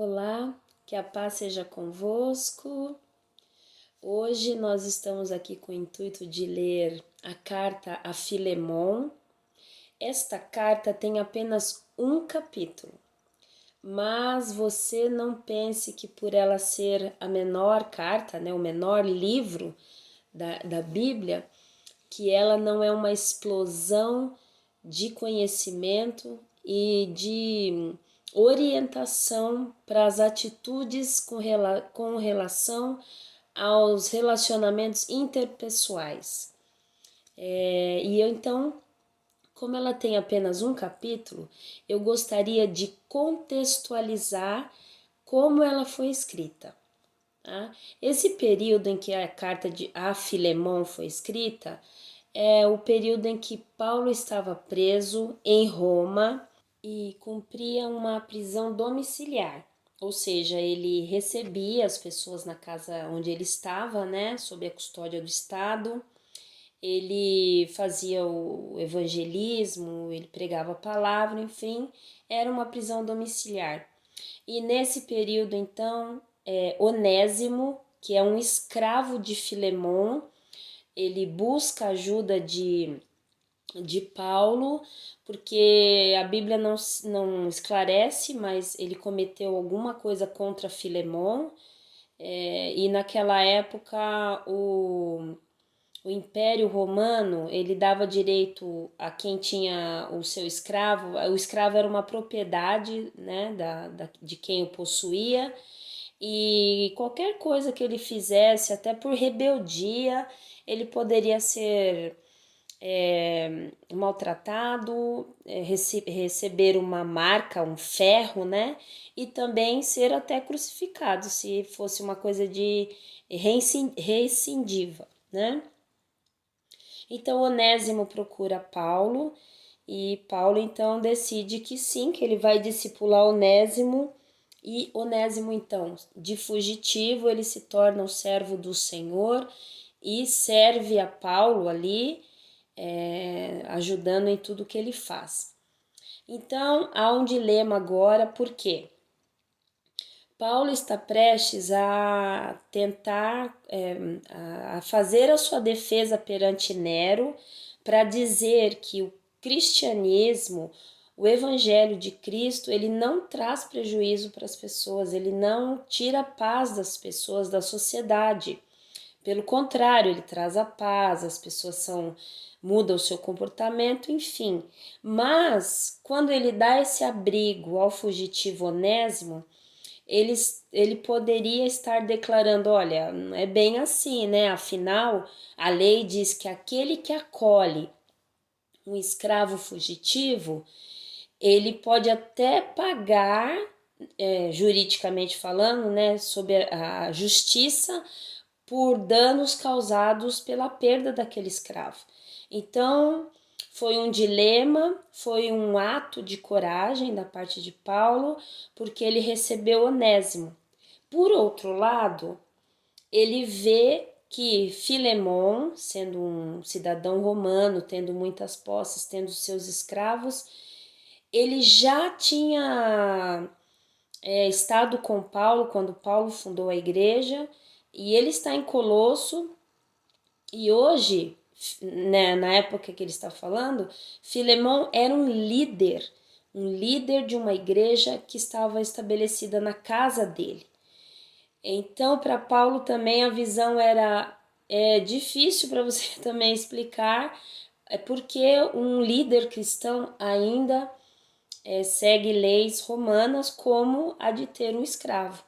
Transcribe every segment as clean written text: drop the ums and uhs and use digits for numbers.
Olá, que a paz seja convosco. Hoje nós estamos aqui com o intuito de ler a carta a Filemon. Esta carta tem apenas um capítulo, mas você não pense que por ela ser a menor carta, o menor livro da Bíblia, que ela não é uma explosão de conhecimento e de orientação para as atitudes com relação aos relacionamentos interpessoais. Então, como ela tem apenas um capítulo, eu gostaria de contextualizar como ela foi escrita. Tá? Esse período em que a carta de a Filemon foi escrita é o período em que Paulo estava preso em Roma e cumpria uma prisão domiciliar, ou seja, ele recebia as pessoas na casa onde ele estava, sob a custódia do Estado. Ele fazia o evangelismo, ele pregava a palavra, enfim, era uma prisão domiciliar. E nesse período, então, Onésimo, que é um escravo de Filemon, ele busca a ajuda de Paulo, porque a Bíblia não esclarece, mas ele cometeu alguma coisa contra Filemon, e naquela época o Império Romano, ele dava direito a quem tinha o seu escravo. O escravo era uma propriedade, de quem o possuía, e qualquer coisa que ele fizesse, até por rebeldia, ele poderia ser maltratado, receber uma marca, um ferro, e também ser até crucificado, se fosse uma coisa de recidiva, Então Onésimo procura Paulo e Paulo então decide que sim, que ele vai discipular Onésimo, e Onésimo então, de fugitivo, ele se torna o servo do Senhor e serve a Paulo ali, ajudando em tudo que ele faz. Então, há um dilema agora, por quê? Paulo está prestes a tentar a fazer a sua defesa perante Nero para dizer que o cristianismo, o evangelho de Cristo, ele não traz prejuízo para as pessoas, ele não tira a paz das pessoas, da sociedade. Pelo contrário, ele traz a paz, as pessoas mudam o seu comportamento, enfim. Mas, quando ele dá esse abrigo ao fugitivo Onésimo, ele poderia estar declarando, olha, não é bem assim, Afinal, a lei diz que aquele que acolhe um escravo fugitivo, ele pode até pagar, juridicamente falando, sob a justiça, por danos causados pela perda daquele escravo. Então, foi um dilema, foi um ato de coragem da parte de Paulo, porque ele recebeu Onésimo. Por outro lado, ele vê que Filemon, sendo um cidadão romano, tendo muitas posses, tendo seus escravos, ele já tinha estado com Paulo quando Paulo fundou a igreja, e ele está em Colosso, e hoje, na época que ele está falando, Filemon era um líder de uma igreja que estava estabelecida na casa dele. Então, para Paulo também a visão era difícil para você também explicar, porque um líder cristão ainda segue leis romanas, como a de ter um escravo,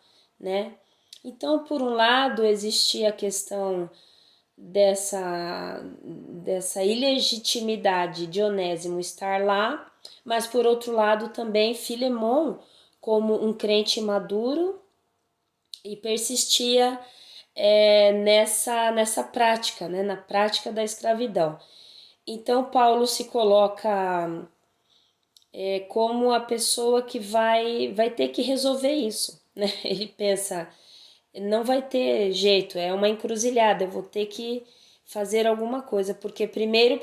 Então, por um lado, existia a questão dessa ilegitimidade de Onésimo estar lá, mas por outro lado também Filemon, como um crente maduro, e persistia nessa prática, na prática da escravidão. Então Paulo se coloca como a pessoa que vai ter que resolver isso, Ele pensa, não vai ter jeito, é uma encruzilhada, eu vou ter que fazer alguma coisa, porque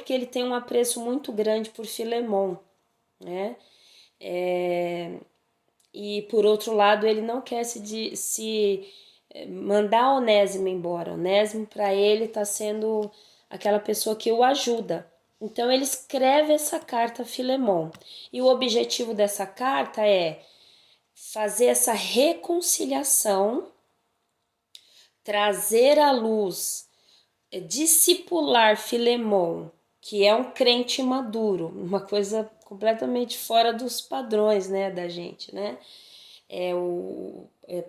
ele tem um apreço muito grande por Filemon, E por outro lado, ele não quer mandar Onésimo embora. Onésimo para ele está sendo aquela pessoa que o ajuda. Então ele escreve essa carta a Filemon. E o objetivo dessa carta é fazer essa reconciliação, trazer à luz, discipular Filemon, que é um crente maduro, uma coisa completamente fora dos padrões, né, da gente, né?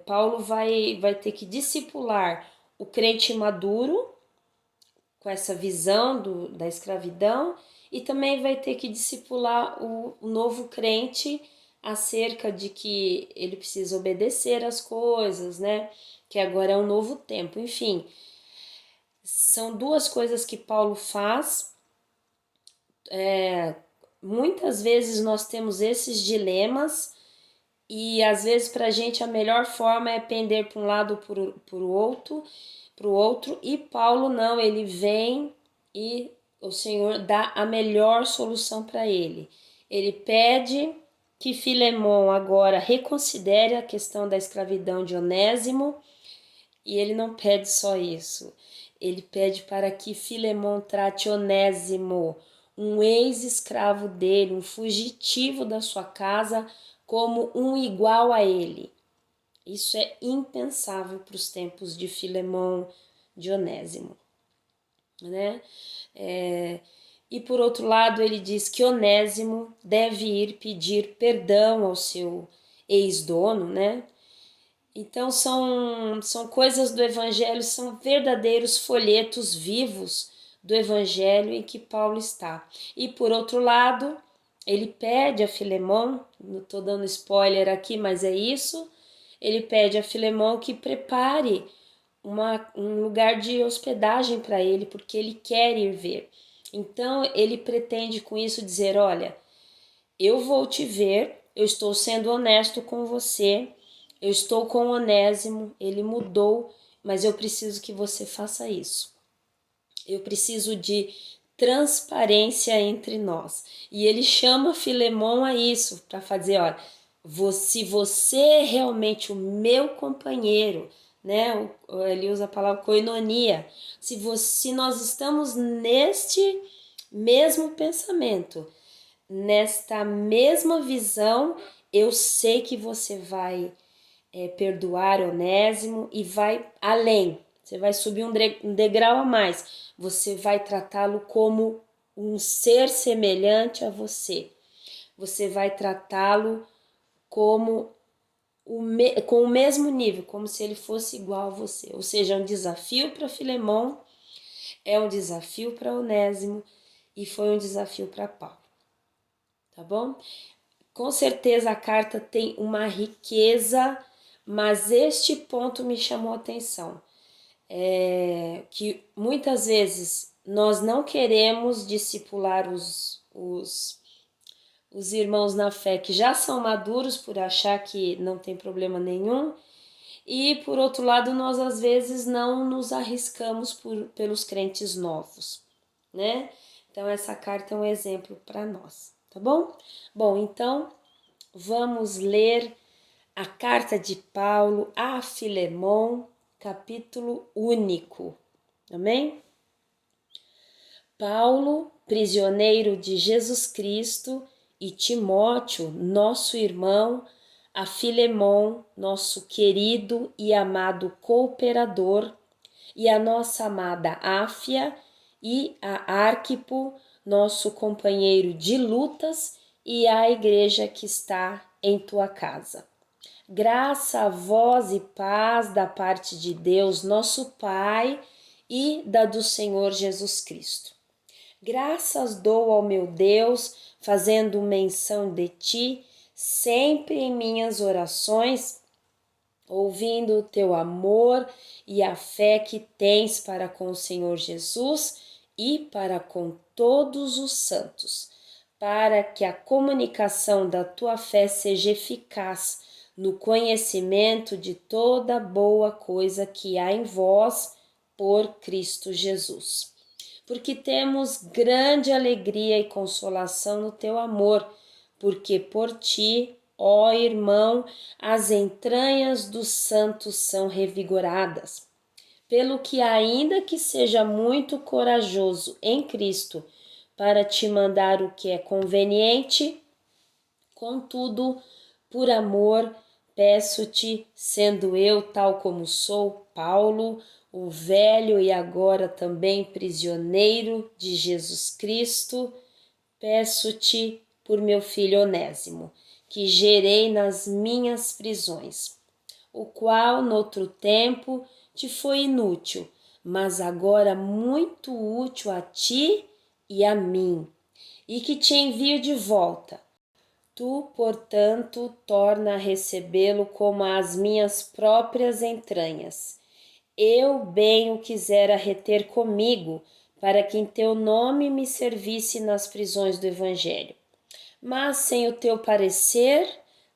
Paulo vai ter que discipular o crente maduro com essa visão da escravidão e também vai ter que discipular o novo crente acerca de que ele precisa obedecer às coisas, né? Que agora é um novo tempo. Enfim, são duas coisas que Paulo faz. Muitas vezes nós temos esses dilemas e às vezes para a gente a melhor forma é pender para um lado ou para o outro, e Paulo não, ele vem e o Senhor dá a melhor solução para ele. Ele pede que Filemon agora reconsidere a questão da escravidão de Onésimo, e ele não pede só isso. Ele pede para que Filemon trate Onésimo, um ex-escravo dele, um fugitivo da sua casa, como um igual a ele. Isso é impensável para os tempos de Filemon, de Onésimo, né? E por outro lado, ele diz que Onésimo deve ir pedir perdão ao seu ex-dono, né? Então são coisas do Evangelho, são verdadeiros folhetos vivos do Evangelho em que Paulo está. E por outro lado, ele pede a Filemon, não estou dando spoiler aqui, mas é isso, ele pede a Filemon que prepare um lugar de hospedagem para ele, porque ele quer ir ver. Então ele pretende com isso dizer, olha, eu vou te ver, eu estou sendo honesto com você, eu estou com o Onésimo, ele mudou, mas eu preciso que você faça isso. Eu preciso de transparência entre nós. E ele chama Filemon a isso, para fazer, olha, se você é realmente o meu companheiro, né? Ele usa a palavra koinonia. Se nós estamos neste mesmo pensamento, nesta mesma visão, eu sei que você vai perdoar Onésimo e vai além. Você vai subir um degrau a mais. Você vai tratá-lo como um ser semelhante a você. Você vai tratá-lo como com o mesmo nível, como se ele fosse igual a você. Ou seja, é um desafio para Filemon, é um desafio para Onésimo e foi um desafio para Paulo. Tá bom? Com certeza a carta tem uma riqueza, mas este ponto me chamou a atenção. Que muitas vezes nós não queremos discipular os irmãos na fé que já são maduros por achar que não tem problema nenhum, e por outro lado nós às vezes não nos arriscamos pelos crentes novos, né? Então essa carta é um exemplo para nós, tá bom? Bom, então vamos ler a carta de Paulo a Filemon, capítulo único. Amém? Paulo, prisioneiro de Jesus Cristo, e Timóteo, nosso irmão, a Filemon, nosso querido e amado cooperador, e a nossa amada Áfia, e a Arquipo, nosso companheiro de lutas, e a igreja que está em tua casa. Graça a vós e paz da parte de Deus, nosso Pai, e da do Senhor Jesus Cristo. Graças dou ao meu Deus, fazendo menção de ti, sempre em minhas orações, ouvindo o teu amor e a fé que tens para com o Senhor Jesus e para com todos os santos, para que a comunicação da tua fé seja eficaz no conhecimento de toda boa coisa que há em vós por Cristo Jesus. Porque temos grande alegria e consolação no teu amor, porque por ti, Ó irmão, as entranhas dos santos são revigoradas, pelo que, ainda que seja muito corajoso em Cristo para te mandar o que é conveniente, contudo, por amor, peço-te, sendo eu tal como sou, Paulo, o velho e agora também prisioneiro de Jesus Cristo, peço-te por meu filho Onésimo, que gerei nas minhas prisões, o qual noutro tempo te foi inútil, mas agora muito útil a ti e a mim, e que te envio de volta. Tu, portanto, torna a recebê-lo como as minhas próprias entranhas. Eu bem o quisera reter comigo, para que em teu nome me servisse nas prisões do Evangelho. Mas sem o teu parecer,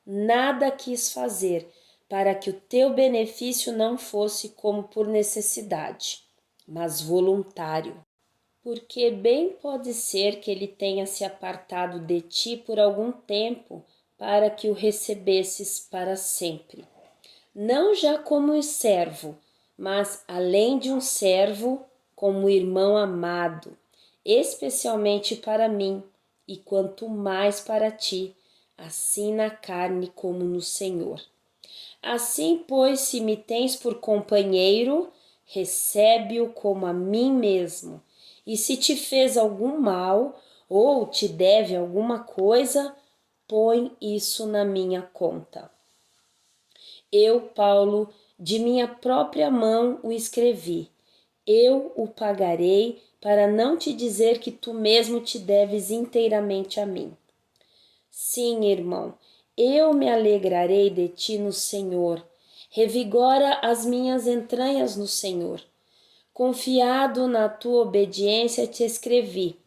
nada quis fazer, para que o teu benefício não fosse como por necessidade, mas voluntário. Porque bem pode ser que ele tenha se apartado de ti por algum tempo, para que o recebesses para sempre. Não já como servo, mas além de um servo, como irmão amado, especialmente para mim, e quanto mais para ti, assim na carne como no Senhor. Assim, pois, se me tens por companheiro, recebe-o como a mim mesmo. E se te fez algum mal, ou te deve alguma coisa, põe isso na minha conta. Eu, Paulo, de minha própria mão o escrevi. Eu o pagarei, para não te dizer que tu mesmo te deves inteiramente a mim. Sim, irmão, eu me alegrarei de ti no Senhor. Revigora as minhas entranhas no Senhor. Confiado na tua obediência, te escrevi,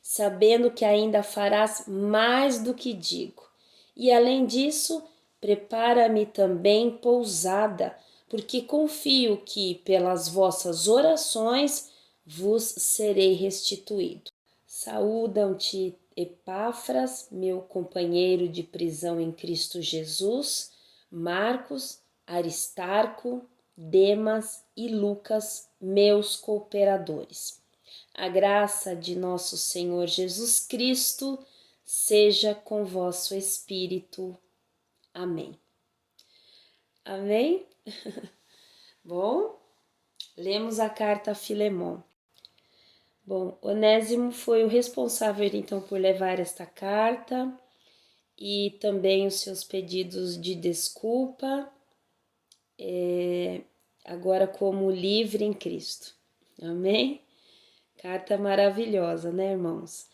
sabendo que ainda farás mais do que digo. E além disso, prepara-me também pousada, porque confio que, pelas vossas orações, vos serei restituído. Saúdam-te, Epáfras, meu companheiro de prisão em Cristo Jesus, Marcos, Aristarco, Demas e Lucas, meus cooperadores. A graça de nosso Senhor Jesus Cristo seja com vosso espírito. Amém. Amém? Bom, lemos a carta a Filemon. Bom, Onésimo foi o responsável então por levar esta carta e também os seus pedidos de desculpa, agora como livre em Cristo. Amém? Carta maravilhosa, né, irmãos?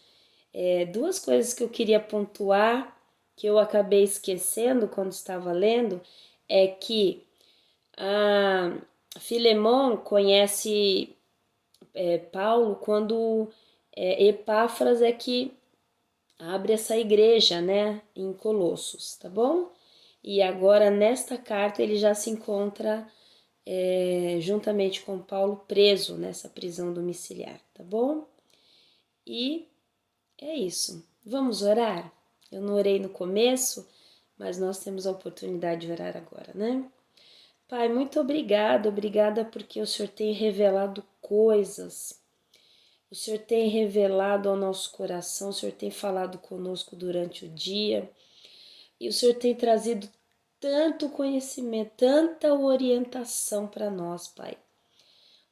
Duas coisas que eu queria pontuar, que eu acabei esquecendo quando estava lendo, é que a Filemon conhece Paulo quando Epáfras é que abre essa igreja, né, em Colossos, tá bom? E agora nesta carta ele já se encontra juntamente com Paulo preso nessa prisão domiciliar, tá bom? E é isso. Vamos orar? Eu não orei no começo, mas nós temos a oportunidade de orar agora, né? Pai, muito obrigada porque o Senhor tem revelado coisas. O Senhor tem revelado ao nosso coração, o Senhor tem falado conosco durante o dia e o Senhor tem trazido tanto conhecimento, tanta orientação para nós, Pai.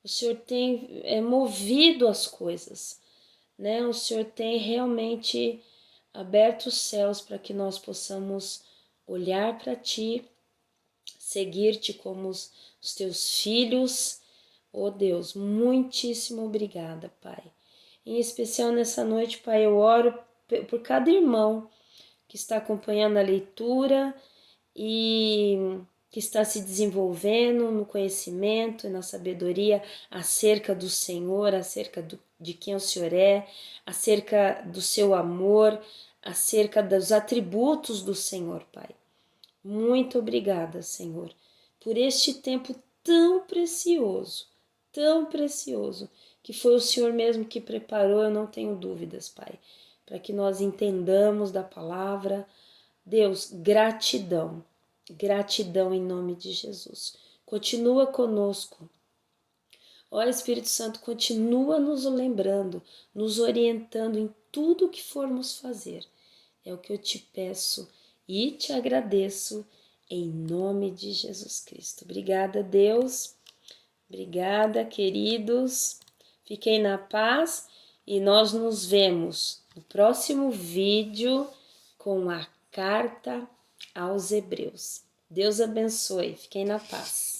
O Senhor tem movido as coisas, né? O Senhor tem realmente aberto os céus para que nós possamos olhar para Ti, seguir-te como os Teus filhos. Oh Deus, muitíssimo obrigada, Pai. Em especial nessa noite, Pai, eu oro por cada irmão que está acompanhando a leitura e que está se desenvolvendo no conhecimento e na sabedoria acerca do Senhor, acerca de quem o Senhor é, acerca do seu amor, acerca dos atributos do Senhor, Pai. Muito obrigada, Senhor, por este tempo tão precioso, que foi o Senhor mesmo que preparou, eu não tenho dúvidas, Pai, para que nós entendamos da palavra, Deus, gratidão. Gratidão em nome de Jesus. Continua conosco. Ó Espírito Santo, continua nos lembrando, nos orientando em tudo que formos fazer. É o que eu te peço e te agradeço em nome de Jesus Cristo. Obrigada, Deus. Obrigada, queridos. Fiquem na paz e nós nos vemos no próximo vídeo com a carta aos Hebreus. Deus abençoe. Fiquem na paz.